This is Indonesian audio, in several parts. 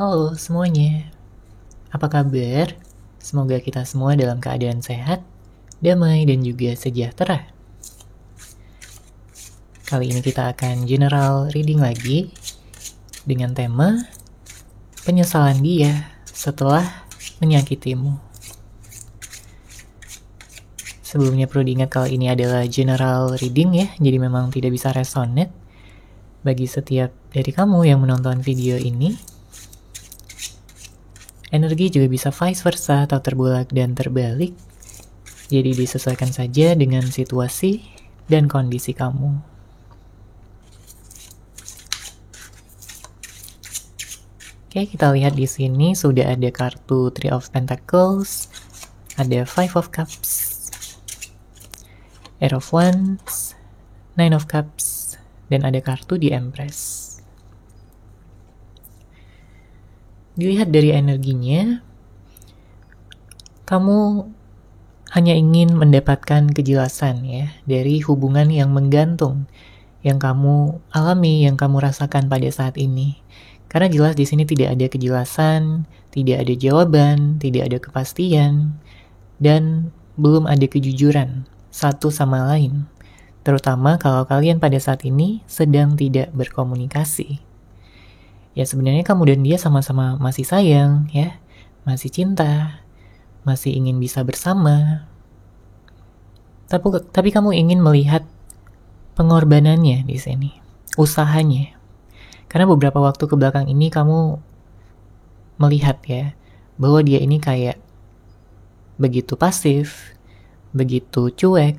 Halo semuanya, apa kabar? Semoga kita semua dalam keadaan sehat, damai, dan juga sejahtera. Kali ini kita akan general reading lagi dengan tema penyesalan dia setelah menyakitimu. Sebelumnya perlu diingat kalau ini adalah general reading ya, jadi memang tidak bisa resonate bagi setiap dari kamu yang menonton video ini. Energi juga bisa vice versa atau terbolak dan terbalik. Jadi disesuaikan saja dengan situasi dan kondisi kamu. Oke, kita lihat di sini sudah ada kartu Three of Pentacles, ada Five of Cups, Eight of Wands, Nine of Cups, dan ada kartu di Empress. Dilihat dari energinya, kamu hanya ingin mendapatkan kejelasan ya dari hubungan yang menggantung yang kamu alami, yang kamu rasakan pada saat ini. Karena jelas di sini tidak ada kejelasan, tidak ada jawaban, tidak ada kepastian, dan belum ada kejujuran satu sama lain. Terutama kalau kalian pada saat ini sedang tidak berkomunikasi. Ya sebenarnya kamu dan dia sama-sama masih sayang ya, masih cinta, masih ingin bisa bersama. Tapi kamu ingin melihat pengorbanannya di sini, usahanya. Karena beberapa waktu ke belakang ini kamu melihat ya, bahwa dia ini kayak begitu pasif, begitu cuek,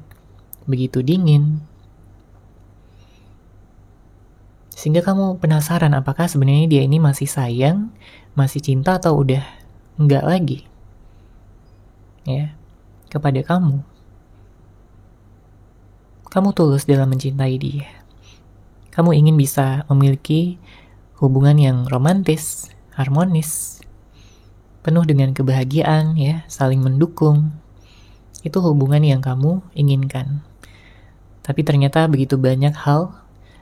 begitu dingin. Sehingga kamu penasaran apakah sebenarnya dia ini masih sayang, masih cinta atau udah enggak lagi ya kepada kamu. Kamu tulus dalam mencintai dia. Kamu ingin bisa memiliki hubungan yang romantis, harmonis, penuh dengan kebahagiaan ya, saling mendukung. Itu hubungan yang kamu inginkan. Tapi ternyata begitu banyak hal,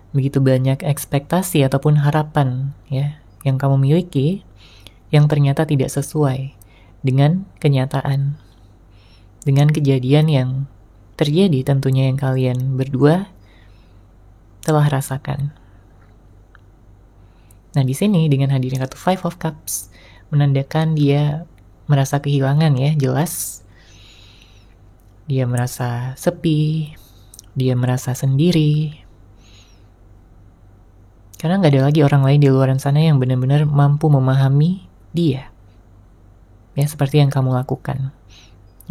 begitu banyak ekspektasi ataupun harapan ya yang kamu miliki yang ternyata tidak sesuai dengan kenyataan, dengan kejadian yang terjadi tentunya yang kalian berdua telah rasakan. Nah di sini dengan hadirnya kartu Five of Cups menandakan dia merasa kehilangan ya, jelas dia merasa sepi, dia merasa sendiri. Karena nggak ada lagi orang lain di luar sana yang benar-benar mampu memahami dia. Ya, seperti yang kamu lakukan.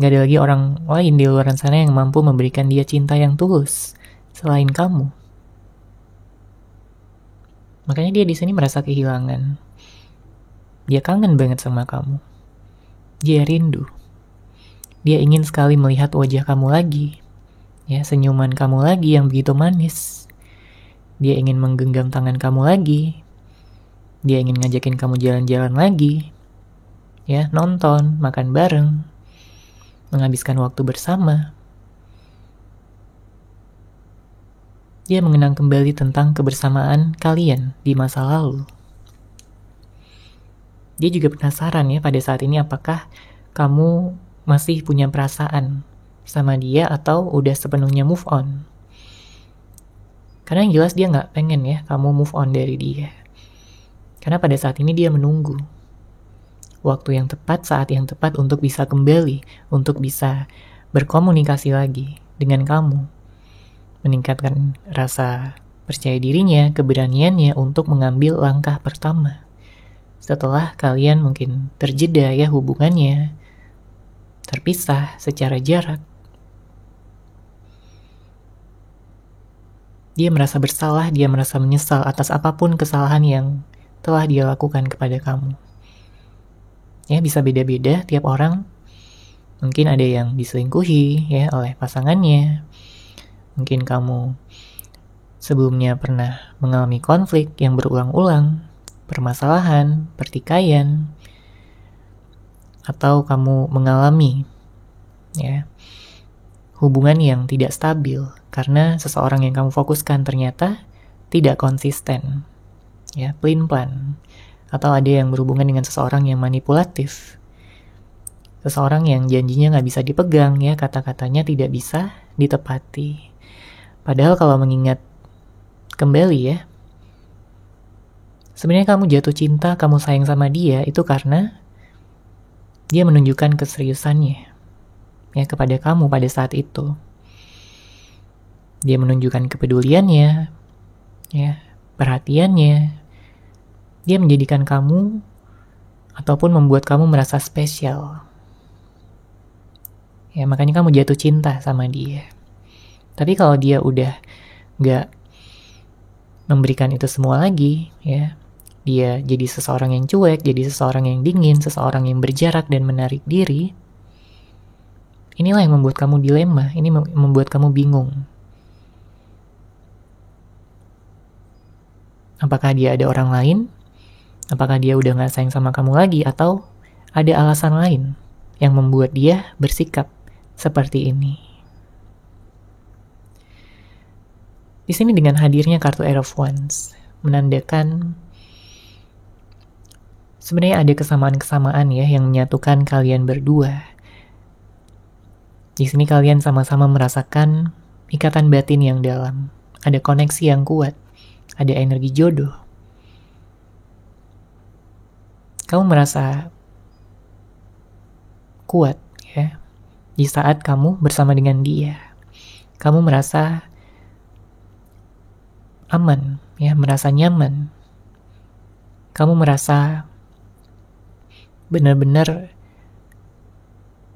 Nggak ada lagi orang lain di luar sana yang mampu memberikan dia cinta yang tulus selain kamu. Makanya dia di sini merasa kehilangan. Dia kangen banget sama kamu. Dia rindu. Dia ingin sekali melihat wajah kamu lagi. Ya, senyuman kamu lagi yang begitu manis. Dia ingin menggenggam tangan kamu lagi. Dia ingin ngajakin kamu jalan-jalan lagi. Ya, nonton, makan bareng, menghabiskan waktu bersama. Dia mengenang kembali tentang kebersamaan kalian di masa lalu. Dia juga penasaran ya pada saat ini apakah kamu masih punya perasaan sama dia atau udah sepenuhnya move on. Karena yang jelas dia nggak pengen ya kamu move on dari dia. Karena pada saat ini dia menunggu waktu yang tepat, saat yang tepat untuk bisa kembali, untuk bisa berkomunikasi lagi dengan kamu. Meningkatkan rasa percaya dirinya, keberaniannya untuk mengambil langkah pertama. Setelah kalian mungkin terjeda ya hubungannya, terpisah secara jarak. Dia merasa bersalah, dia merasa menyesal atas apapun kesalahan yang telah dia lakukan kepada kamu. Ya, bisa beda-beda tiap orang. Mungkin ada yang diselingkuhi ya oleh pasangannya. Mungkin kamu sebelumnya pernah mengalami konflik yang berulang-ulang, permasalahan, pertikaian, atau kamu mengalami ya hubungan yang tidak stabil karena seseorang yang kamu fokuskan ternyata tidak konsisten, ya, pelin-pelan, Atau ada yang berhubungan dengan seseorang yang manipulatif. Seseorang yang janjinya nggak bisa dipegang ya, kata-katanya tidak bisa ditepati. Padahal kalau mengingat kembali ya, sebenarnya kamu jatuh cinta, kamu sayang sama dia itu karena dia menunjukkan keseriusannya ya kepada kamu pada saat itu. Dia menunjukkan kepeduliannya, ya, perhatiannya. Dia menjadikan kamu ataupun membuat kamu merasa spesial. Ya, makanya kamu jatuh cinta sama dia. Tapi kalau dia udah gak memberikan itu semua lagi, ya, dia jadi seseorang yang cuek, jadi seseorang yang dingin, seseorang yang berjarak dan menarik diri, inilah yang membuat kamu dilema, ini membuat kamu bingung. Apakah dia ada orang lain? Apakah dia udah gak sayang sama kamu lagi? Atau ada alasan lain yang membuat dia bersikap seperti ini? Di sini dengan hadirnya kartu Ace of Wands menandakan sebenarnya ada kesamaan-kesamaan ya yang menyatukan kalian berdua. Di sini kalian sama-sama merasakan ikatan batin yang dalam, ada koneksi yang kuat, ada energi jodoh. Kamu merasa kuat ya di saat kamu bersama dengan dia. Kamu merasa aman ya, merasa nyaman. Kamu merasa benar-benar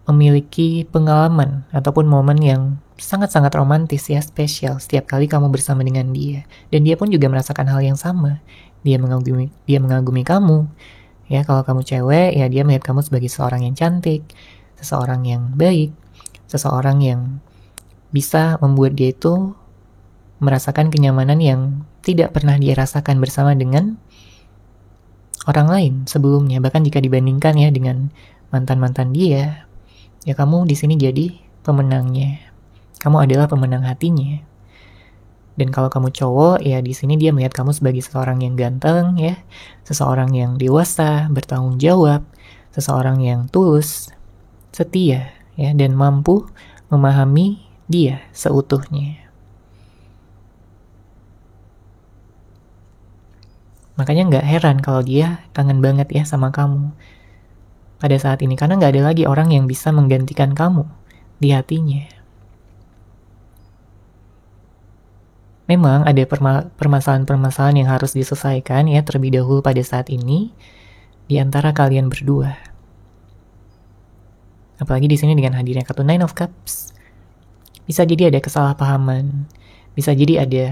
memiliki pengalaman ataupun momen yang sangat-sangat romantis ya, spesial setiap kali kamu bersama dengan dia. Dan dia pun juga merasakan hal yang sama. Dia mengagumi kamu. Ya, kalau kamu cewek, ya dia melihat kamu sebagai seseorang yang cantik, seseorang yang baik, seseorang yang bisa membuat dia itu merasakan kenyamanan yang tidak pernah dia rasakan bersama dengan orang lain sebelumnya. Bahkan jika dibandingkan ya dengan mantan-mantan dia, ya kamu di sini jadi pemenangnya. Kamu adalah pemenang hatinya. Dan kalau kamu cowok, ya di sini dia melihat kamu sebagai seseorang yang ganteng ya, seseorang yang dewasa, bertanggung jawab, seseorang yang tulus, setia ya, dan mampu memahami dia seutuhnya. Makanya nggak heran kalau dia kangen banget ya sama kamu pada saat ini, karena nggak ada lagi orang yang bisa menggantikan kamu di hatinya. Memang ada permasalahan-permasalahan yang harus diselesaikan ya terlebih dahulu pada saat ini di antara kalian berdua. Apalagi di sini dengan hadirnya kartu Nine of Cups, bisa jadi ada kesalahpahaman, bisa jadi ada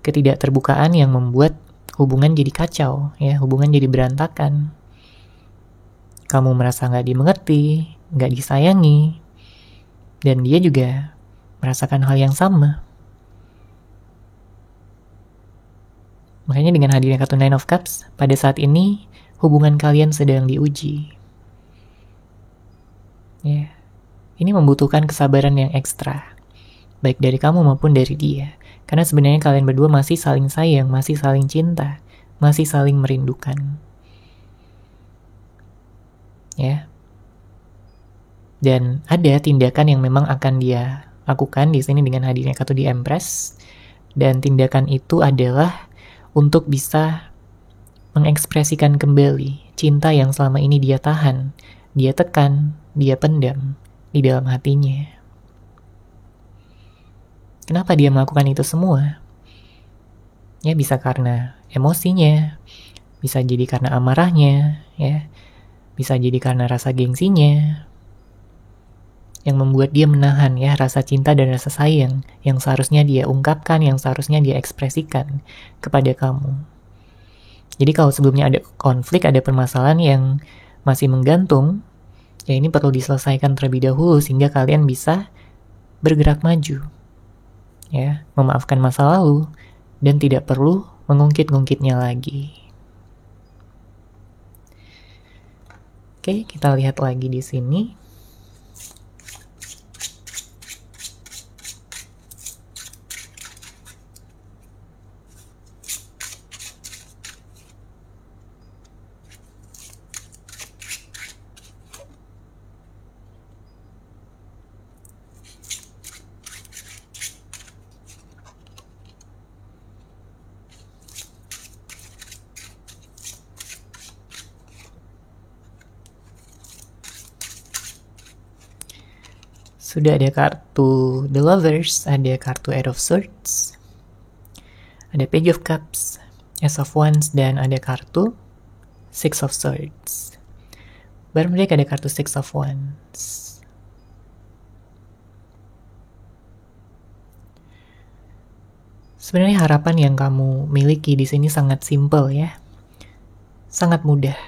ketidakterbukaan yang membuat hubungan jadi kacau, ya, hubungan jadi berantakan. Kamu merasa nggak dimengerti, nggak disayangi, dan dia juga merasakan hal yang sama. Makanya dengan hadirnya kartu Nine of Cups, pada saat ini hubungan kalian sedang diuji. Ya, ini membutuhkan kesabaran yang ekstra, baik dari kamu maupun dari dia. Karena sebenarnya kalian berdua masih saling sayang, masih saling cinta, masih saling merindukan. Ya. Dan ada tindakan yang memang akan dia lakukan di sini dengan hadirnya kartu di Empress. Dan tindakan itu adalah untuk bisa mengekspresikan kembali cinta yang selama ini dia tahan, dia tekan, dia pendam di dalam hatinya. Kenapa dia melakukan itu semua? Ya bisa karena emosinya, bisa jadi karena amarahnya, ya, bisa jadi karena rasa gengsinya, yang membuat dia menahan ya rasa cinta dan rasa sayang yang seharusnya dia ungkapkan, yang seharusnya dia ekspresikan kepada kamu. Jadi kalau sebelumnya ada konflik, ada permasalahan yang masih menggantung, ya ini perlu diselesaikan terlebih dahulu sehingga kalian bisa bergerak maju. Ya, memaafkan masa lalu dan tidak perlu mengungkit-ungkitnya lagi. Oke, kita lihat lagi di sini. Sudah ada kartu The Lovers, ada kartu Eight of Swords, ada Page of Cups, Ace of Wands, dan ada kartu Six of Swords. Baru mereka ada kartu Six of Wands. Sebenarnya harapan yang kamu miliki di sini sangat simple ya. Sangat mudah.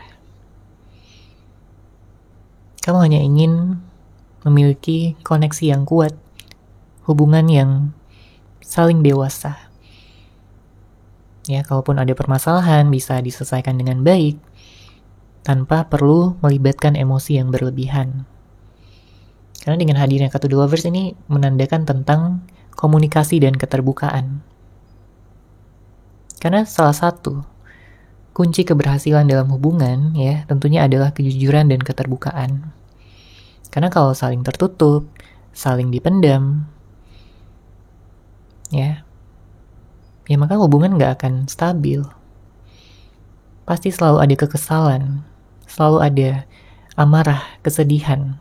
Kamu hanya ingin memiliki koneksi yang kuat, hubungan yang saling dewasa. Ya, kalaupun ada permasalahan bisa diselesaikan dengan baik, tanpa perlu melibatkan emosi yang berlebihan. Karena dengan hadirnya kartu The Lovers ini menandakan tentang komunikasi dan keterbukaan. Karena salah satu kunci keberhasilan dalam hubungan ya tentunya adalah kejujuran dan keterbukaan. Karena kalau saling tertutup, saling dipendam, ya maka hubungan nggak akan stabil. Pasti selalu ada kekesalan, selalu ada amarah, kesedihan.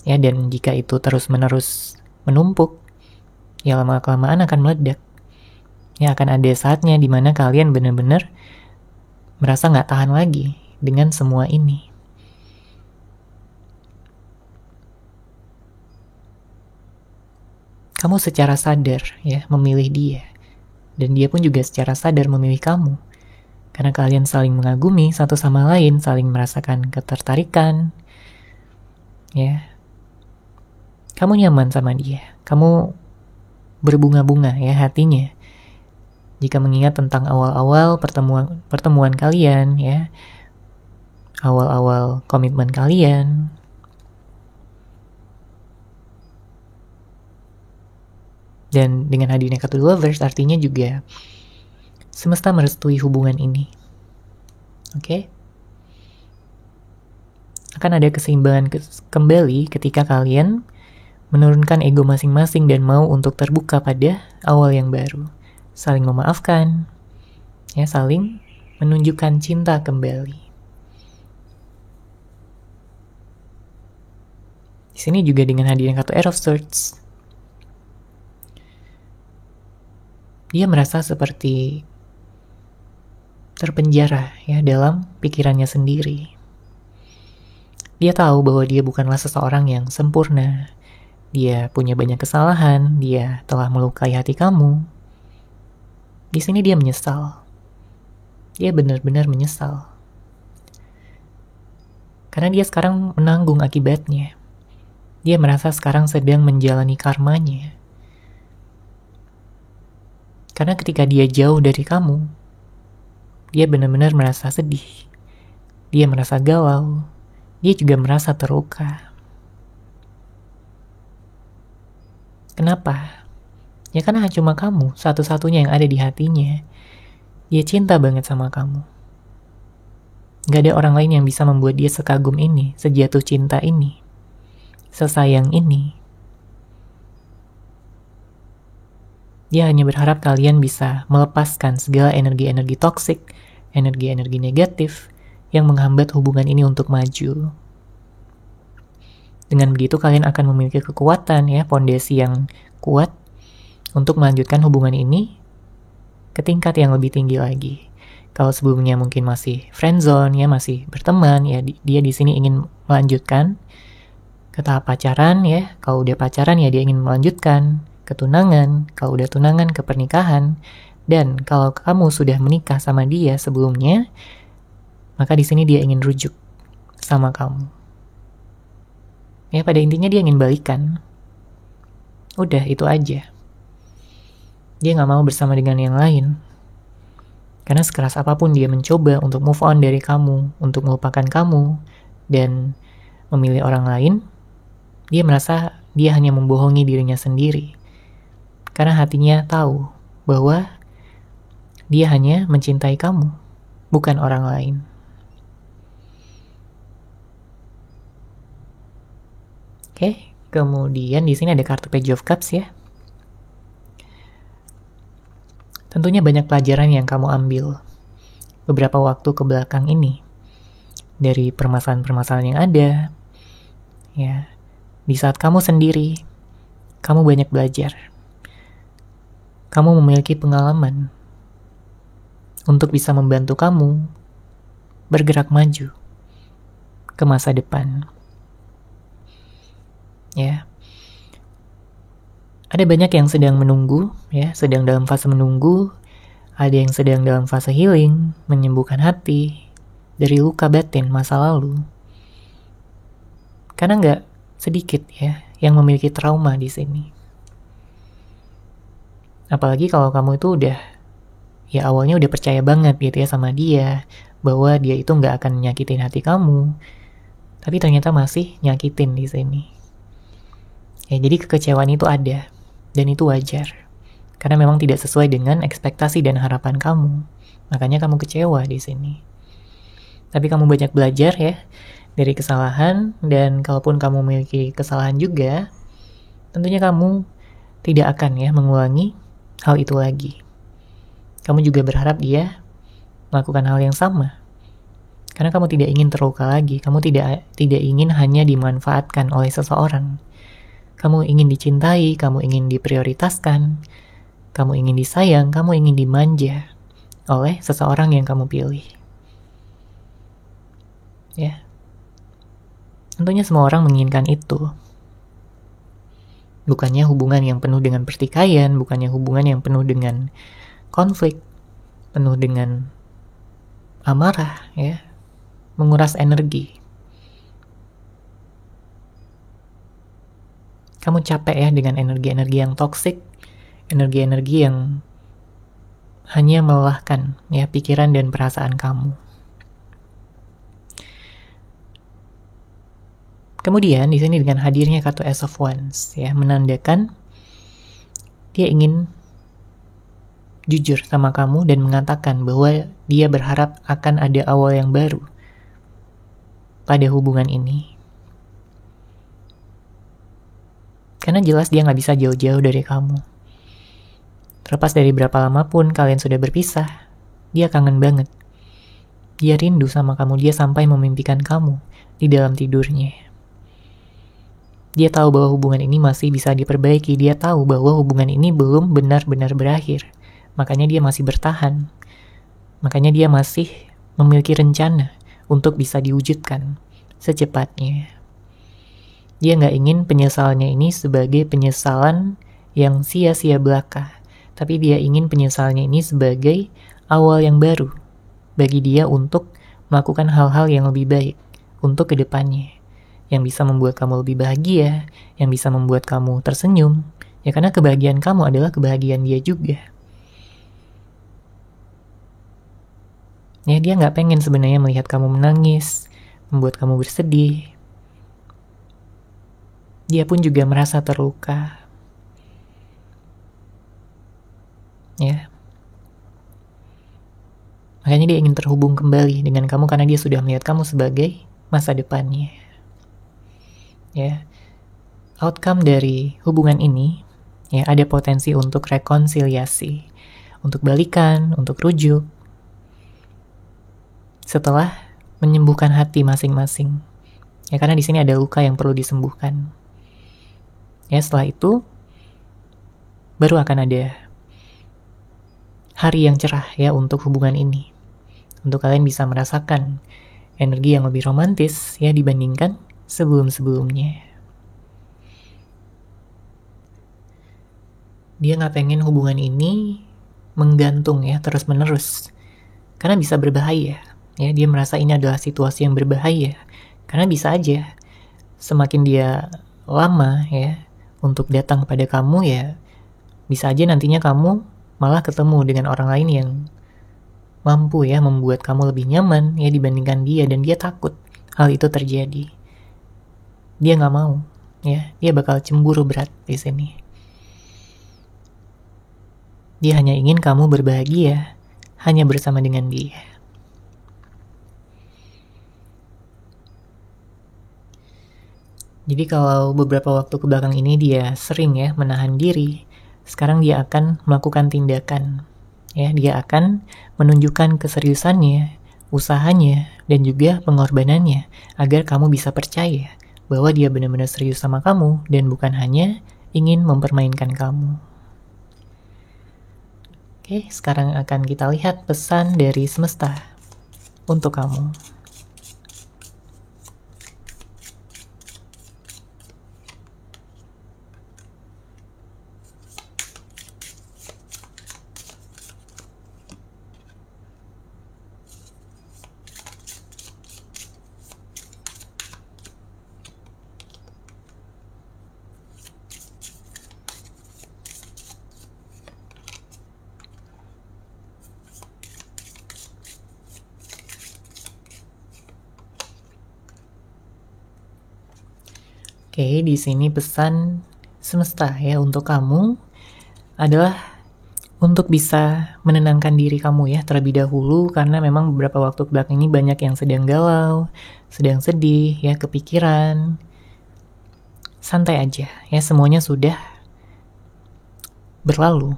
Ya, dan jika itu terus-menerus menumpuk, ya lama-kelamaan akan meledak. Ya, akan ada saatnya di mana kalian benar-benar merasa nggak tahan lagi dengan semua ini. Kamu secara sadar ya memilih dia, dan dia pun juga secara sadar memilih kamu. Karena kalian saling mengagumi satu sama lain, saling merasakan ketertarikan. Ya. Kamu nyaman sama dia. Kamu berbunga-bunga ya hatinya. Jika mengingat tentang awal-awal pertemuan kalian ya. Awal-awal komitmen kalian. Dan dengan hadirnya kartu Lovers artinya juga semesta merestui hubungan ini. Oke? Akan ada keseimbangan kembali ketika kalian menurunkan ego masing-masing dan mau untuk terbuka pada awal yang baru. Saling memaafkan, ya, saling menunjukkan cinta kembali. Di sini juga dengan hadirnya kartu Eight of Swords, dia merasa seperti terpenjara ya dalam pikirannya sendiri. Dia tahu bahwa dia bukanlah seseorang yang sempurna. Dia punya banyak kesalahan, dia telah melukai hati kamu. Di sini dia menyesal. Dia benar-benar menyesal. Karena dia sekarang menanggung akibatnya. Dia merasa sekarang sedang menjalani karmanya. Karena ketika dia jauh dari kamu, dia benar-benar merasa sedih. Dia merasa galau. Dia juga merasa terluka. Kenapa? Ya karena cuma kamu, satu-satunya yang ada di hatinya. Dia cinta banget sama kamu. Gak ada orang lain yang bisa membuat dia sekagum ini, sejatuh cinta ini, sesayang ini. Dia hanya berharap kalian bisa melepaskan segala energi-energi toksik, energi-energi negatif yang menghambat hubungan ini untuk maju. Dengan begitu kalian akan memiliki kekuatan ya, fondasi yang kuat untuk melanjutkan hubungan ini ke tingkat yang lebih tinggi lagi. Kalau sebelumnya mungkin masih friendzone ya, masih berteman ya, dia di sini ingin melanjutkan ke tahap pacaran ya. Kalau udah pacaran ya dia ingin melanjutkan ke tunangan, kalau udah tunangan ke pernikahan, dan kalau kamu sudah menikah sama dia sebelumnya, maka di sini dia ingin rujuk sama kamu. Ya pada intinya dia ingin balikan. Udah itu aja. Dia nggak mau bersama dengan yang lain. Karena sekeras apapun dia mencoba untuk move on dari kamu, untuk melupakan kamu, dan memilih orang lain, dia merasa dia hanya membohongi dirinya sendiri. Karena hatinya tahu bahwa dia hanya mencintai kamu, bukan orang lain. Oke, kemudian di sini ada kartu Page of Cups ya. Tentunya banyak pelajaran yang kamu ambil beberapa waktu ke belakang ini. Dari permasalahan-permasalahan yang ada, ya, Di saat kamu sendiri, kamu banyak belajar. Kamu memiliki pengalaman untuk bisa membantu kamu bergerak maju ke masa depan. Ya. Ada banyak yang sedang menunggu, ya, sedang dalam fase menunggu. Ada yang sedang dalam fase healing, menyembuhkan hati dari luka batin masa lalu. Karena nggak sedikit ya yang memiliki trauma di sini. Apalagi kalau kamu itu udah, ya awalnya udah percaya banget gitu ya sama dia, bahwa dia itu nggak akan nyakitin hati kamu, tapi ternyata masih nyakitin di sini. Ya, jadi kekecewaan itu ada, dan itu wajar. Karena memang tidak sesuai dengan ekspektasi dan harapan kamu. Makanya kamu kecewa di sini. Tapi kamu banyak belajar ya dari kesalahan, dan kalaupun kamu memiliki kesalahan juga, tentunya kamu tidak akan ya mengulangi hal itu lagi. Kamu juga berharap dia melakukan hal yang sama. Karena kamu tidak ingin terluka lagi. Kamu tidak ingin hanya dimanfaatkan oleh seseorang. Kamu ingin dicintai, kamu ingin diprioritaskan, kamu ingin disayang, kamu ingin dimanja oleh seseorang yang kamu pilih. Ya. Tentunya semua orang menginginkan itu. Bukannya hubungan yang penuh dengan pertikaian, bukannya hubungan yang penuh dengan konflik, penuh dengan amarah, ya, menguras energi. Kamu capek ya dengan energi-energi yang toksik, energi-energi yang hanya melelahkan ya pikiran dan perasaan kamu. Kemudian di sini dengan hadirnya kartu Ace of Wands ya menandakan dia ingin jujur sama kamu dan mengatakan bahwa dia berharap akan ada awal yang baru pada hubungan ini. Karena jelas dia gak bisa jauh-jauh dari kamu. Terlepas dari berapa lama pun kalian sudah berpisah, dia kangen banget. Dia rindu sama kamu, dia sampai memimpikan kamu di dalam tidurnya. Dia tahu bahwa hubungan ini masih bisa diperbaiki, dia tahu bahwa hubungan ini belum benar-benar berakhir. Makanya dia masih bertahan. Makanya dia masih memiliki rencana untuk bisa diwujudkan secepatnya. Dia nggak ingin penyesalannya ini sebagai penyesalan yang sia-sia belaka. Tapi dia ingin penyesalannya ini sebagai awal yang baru bagi dia untuk melakukan hal-hal yang lebih baik untuk kedepannya. Yang bisa membuat kamu lebih bahagia, yang bisa membuat kamu tersenyum. Ya karena kebahagiaan kamu adalah kebahagiaan dia juga. Ya dia nggak pengen sebenarnya melihat kamu menangis, membuat kamu bersedih. Dia pun juga merasa terluka. Ya. Makanya dia ingin terhubung kembali dengan kamu karena dia sudah melihat kamu sebagai masa depannya. Ya. Outcome dari hubungan ini ya ada potensi untuk rekonsiliasi, untuk balikan, untuk rujuk. Setelah menyembuhkan hati masing-masing. Ya karena di sini ada luka yang perlu disembuhkan. Ya setelah itu baru akan ada hari yang cerah ya untuk hubungan ini. Untuk kalian bisa merasakan energi yang lebih romantis ya dibandingkan sebelum-sebelumnya. Dia gak pengen hubungan ini menggantung ya terus-menerus. Karena bisa berbahaya. Ya, dia merasa ini adalah situasi yang berbahaya. Karena bisa aja semakin dia lama ya untuk datang kepada kamu ya bisa aja nantinya kamu malah ketemu dengan orang lain yang mampu ya membuat kamu lebih nyaman ya dibandingkan dia, dan dia takut hal itu terjadi. Dia nggak mau ya, dia bakal cemburu berat di sini. Dia hanya ingin kamu berbahagia hanya bersama dengan dia. Jadi kalau beberapa waktu kebelakang ini dia sering ya menahan diri, sekarang dia akan melakukan tindakan. Ya, dia akan menunjukkan keseriusannya, usahanya, dan juga pengorbanannya agar kamu bisa percaya bahwa dia benar-benar serius sama kamu dan bukan hanya ingin mempermainkan kamu. Oke, sekarang akan kita lihat pesan dari semesta untuk kamu. Oke, di sini pesan semesta ya untuk kamu adalah untuk bisa menenangkan diri kamu ya terlebih dahulu, karena memang beberapa waktu kebelakang ini banyak yang sedang galau, sedang sedih ya, kepikiran. Santai aja ya, semuanya sudah berlalu.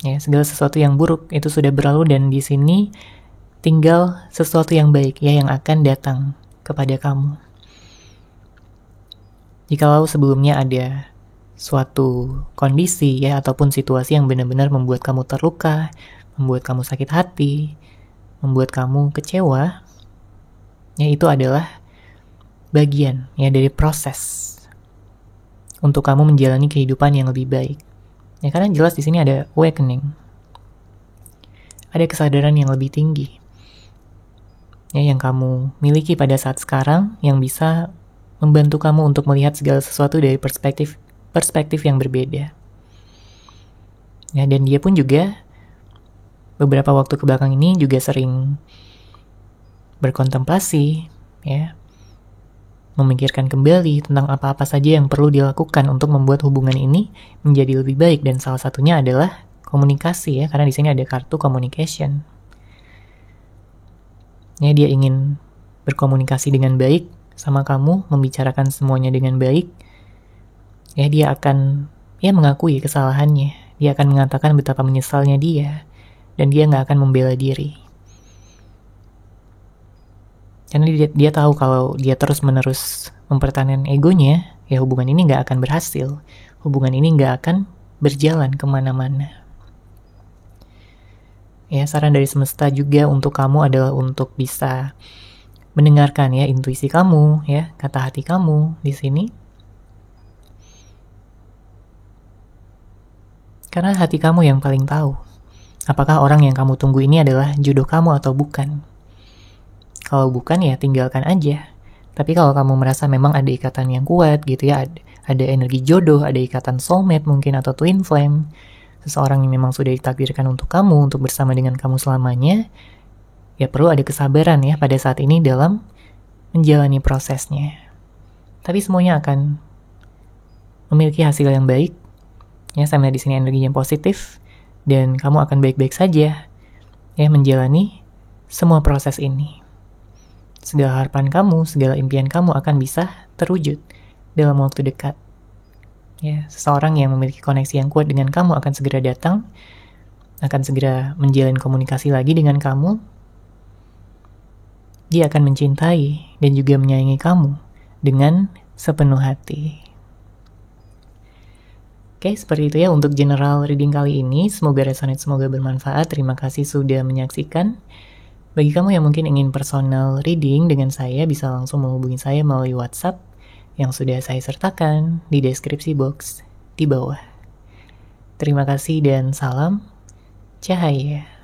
Ya, segala sesuatu yang buruk itu sudah berlalu dan di sini tinggal sesuatu yang baik ya yang akan datang kepada kamu. Jikalau sebelumnya ada suatu kondisi ya ataupun situasi yang benar-benar membuat kamu terluka, membuat kamu sakit hati, membuat kamu kecewa, ya itu adalah bagian ya dari proses untuk kamu menjalani kehidupan yang lebih baik. Ya karena jelas di sini ada awakening. Ada kesadaran yang lebih tinggi. Ya yang kamu miliki pada saat sekarang yang bisa membantu kamu untuk melihat segala sesuatu dari perspektif yang berbeda. Ya, dan dia pun juga beberapa waktu kebelakang ini juga sering berkontemplasi, ya, memikirkan kembali tentang apa-apa saja yang perlu dilakukan untuk membuat hubungan ini menjadi lebih baik, dan salah satunya adalah komunikasi ya, karena di sini ada kartu communication. Ya, dia ingin berkomunikasi dengan baik sama kamu, membicarakan semuanya dengan baik. Ya, dia akan mengakui kesalahannya. Dia akan mengatakan betapa menyesalnya dia, dan dia nggak akan membela diri. Karena dia tahu kalau dia terus-menerus mempertahankan egonya, ya hubungan ini nggak akan berhasil. Hubungan ini nggak akan berjalan kemana-mana. Ya, saran dari semesta juga untuk kamu adalah untuk bisa mendengarkan ya intuisi kamu, ya kata hati kamu di sini. Karena hati kamu yang paling tahu apakah orang yang kamu tunggu ini adalah jodoh kamu atau bukan. Kalau bukan ya tinggalkan aja. Tapi kalau kamu merasa memang ada ikatan yang kuat gitu ya, ada energi jodoh, ada ikatan soulmate mungkin atau twin flame, seseorang yang memang sudah ditakdirkan untuk kamu, untuk bersama dengan kamu selamanya, ya perlu ada kesabaran ya pada saat ini dalam menjalani prosesnya. Tapi semuanya akan memiliki hasil yang baik. Ya, saya melihat di sini energi yang positif dan kamu akan baik-baik saja ya menjalani semua proses ini. Segala harapan kamu, segala impian kamu akan bisa terwujud dalam waktu dekat. Ya, seseorang yang memiliki koneksi yang kuat dengan kamu akan segera datang, akan segera menjalin komunikasi lagi dengan kamu. Dia akan mencintai dan juga menyayangi kamu dengan sepenuh hati. Oke, seperti itu ya untuk general reading kali ini. Semoga resonate, semoga bermanfaat. Terima kasih sudah menyaksikan. Bagi kamu yang mungkin ingin personal reading dengan saya, bisa langsung menghubungi saya melalui WhatsApp yang sudah saya sertakan di deskripsi box di bawah. Terima kasih dan salam cahaya.